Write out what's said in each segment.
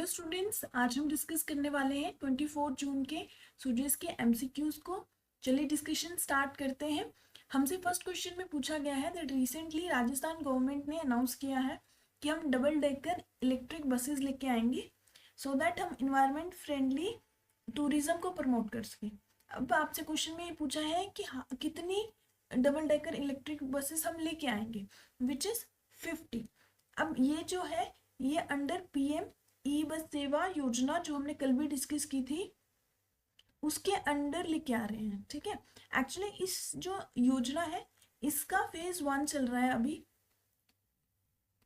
Students, आज हम discuss करने वाले हैं 24 जून के सूजेस के एमसीक्यूज को। चलिए डिस्कशन स्टार्ट करते हैं। हमसे फर्स्ट क्वेश्चन में पूछा गया है दैट रिसेंटली राजस्थान गवर्नमेंट ने अनाउंस किया है कि हम डबल डेकर इलेक्ट्रिक बसेस लेके आएंगे सो दैट हम इन्वायरमेंट फ्रेंडली टूरिज्म को प्रमोट कर सकें। अब आपसे क्वेश्चन में ये पूछा है कि कितनी डबल डेकर इलेक्ट्रिक बसेस हम लेके आएंगे, विच इज़ 50। अब ये जो है ये अंडर पीएम ई बस सेवा योजना जो हमने कल भी डिस्कस की थी उसके अंडर लेके आ रहे हैं। ठीक है, एक्चुअली इस जो योजना है इसका फेज 1 चल रहा है अभी,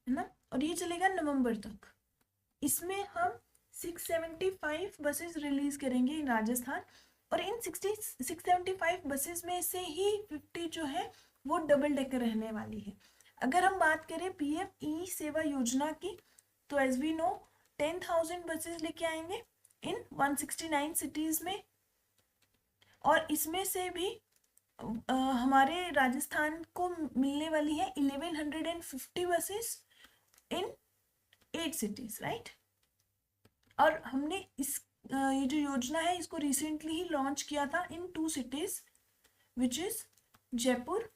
है ना, और ये चलेगा नवंबर तक। इसमें हम 675 बसेस रिलीज करेंगे इन राजस्थान, और इन 675 बसेस में से ही 50 जो है वो डबल डेकर रहने वाली है। अगर हम बात करें पीएम ई सेवा योजना की तो एज वी नो 10,000 बसेस लेके आएंगे इन 169 सिटीज में, और इसमें से भी हमारे राजस्थान को मिलने वाली है 1150 बसेस इन 8 सिटीज, राइट। और हमने इस ये जो योजना है इसको रिसेंटली ही लॉन्च किया था in 2 cities which is Jaipur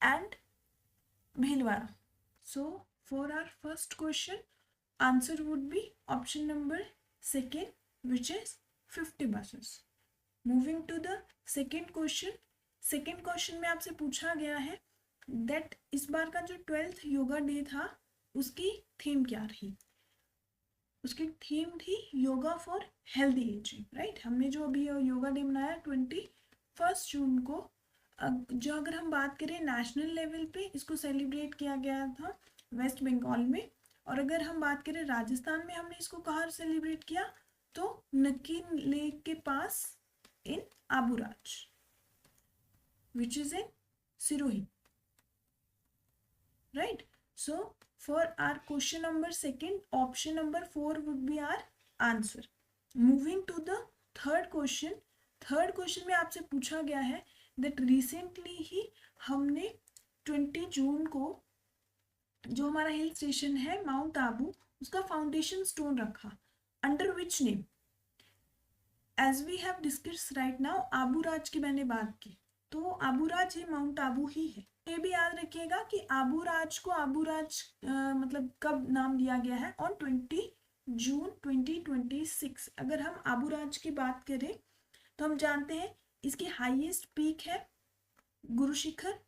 and Bhilwara. So for our first question answer would be option number second, which is 50 buses. Moving to the second question. Second question में आपसे पूछा गया है that इस बार का जो 12th योगा डे था उसकी थीम क्या रही। उसकी थीम थी yoga for healthy ageing, right. हमने जो अभी योगा डे मनाया 21 जून को, जो अगर हम बात करें नेशनल लेवल पे इसको सेलिब्रेट किया गया था वेस्ट बंगाल में, और अगर हम बात करें राजस्थान में हमने इसको कहाँ सेलिब्रेट किया तो नकीन लेक के पास in Aburaj which is in Sirohi, right. So for our question number second option number 4 would be our answer. Moving to the third question. Third question में आपसे पूछा गया है दैट रिसेंटली ही हमने 20 जून को जो हमारा हिल स्टेशन है माउंट आबू उसका फाउंडेशन स्टोन रखा under which name. As we have discuss right now Aburaj की मैंने बात की तो आबूराज ये माउंट आबू ही है। ये भी याद रखिएगा कि आबूराज को आबूराज मतलब कब नाम दिया गया है ऑन 20 जून 2026। अगर हम आबूराज की बात करें तो हम जानते हैं इसकी हाईएस्ट पीक है गुरु शिखर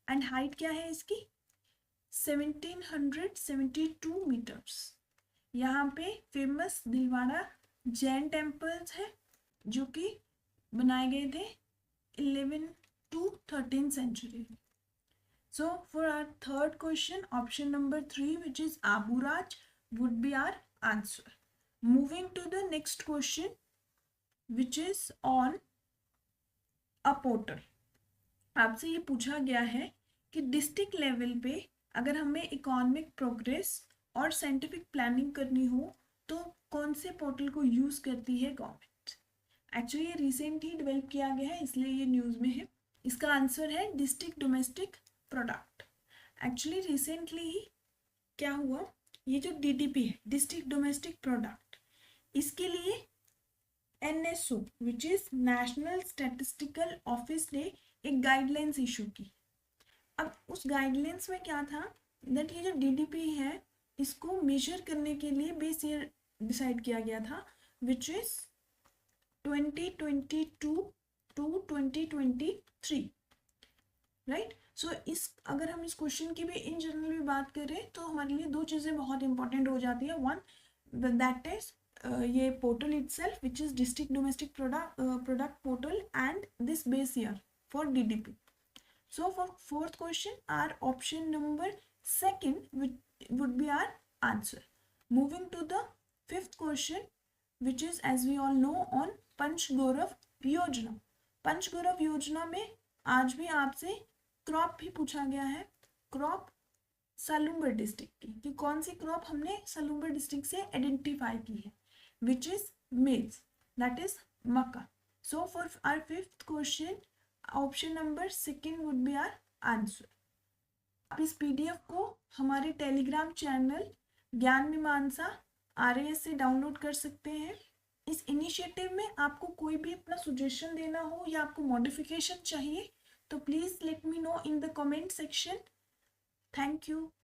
एंड हाइट क्या है इसकी 1772 मीटर्स। यहाँ पे फेमस दिलवाड़ा जैन टेम्पल्स है जो कि बनाए गए थे 11 to 13 century. So for our third question option number 3 which is Aburaj would be our answer. Moving to the next question which is on a portal. आपसे ये पूछा गया है कि डिस्ट्रिक्ट लेवल पे अगर हमें इकोनॉमिक प्रोग्रेस और साइंटिफिक प्लानिंग करनी हो तो कौन से पोर्टल को यूज़ करती है गवर्नमेंट। एक्चुअली ये रिसेंट ही डेवलप किया गया है इसलिए ये न्यूज़ में है। इसका आंसर है district domestic product. Actually recently ही क्या हुआ, ये जो डीडीपी है डिस्ट्रिक्ट डोमेस्टिक प्रोडक्ट, इसके लिए NSO which is national statistical office ने एक गाइडलाइंस इशू की। अब उस गाइडलाइंस में क्या था दैट ये जो डीडीपी है इसको मेजर करने के लिए बेस ईयर डिसाइड किया गया था विच इज 2022 टू 2023, राइट। सो इस अगर हम इस क्वेश्चन की भी इन जनरल भी बात करें तो हमारे लिए दो चीज़ें बहुत इंपॉर्टेंट हो जाती है। वन दैट इज ये portal itself which is district domestic product portal and this base year for DDP. So for fourth question, our option number second would be our answer. Moving to the fifth question, which is as we all know on Panchgaurav योजना। पंचगौरव योजना में आज भी आपसे crop भी पूछा गया है, क्रॉप सालुम्बर डिस्ट्रिक्ट की कि कौन सी क्रॉप हमने सालुम्बर डिस्ट्रिक्ट से आइडेंटिफाई की है which is maize, that is makka. So for our fifth question option number second would be our answer. आप इस पीडीएफ को हमारे टेलीग्राम चैनल ज्ञान मीमांसा RAS से डाउनलोड कर सकते हैं। इस इनिशिएटिव में आपको कोई भी अपना सजेशन देना हो या आपको मॉडिफिकेशन चाहिए तो please let me know in the comment section. Thank you.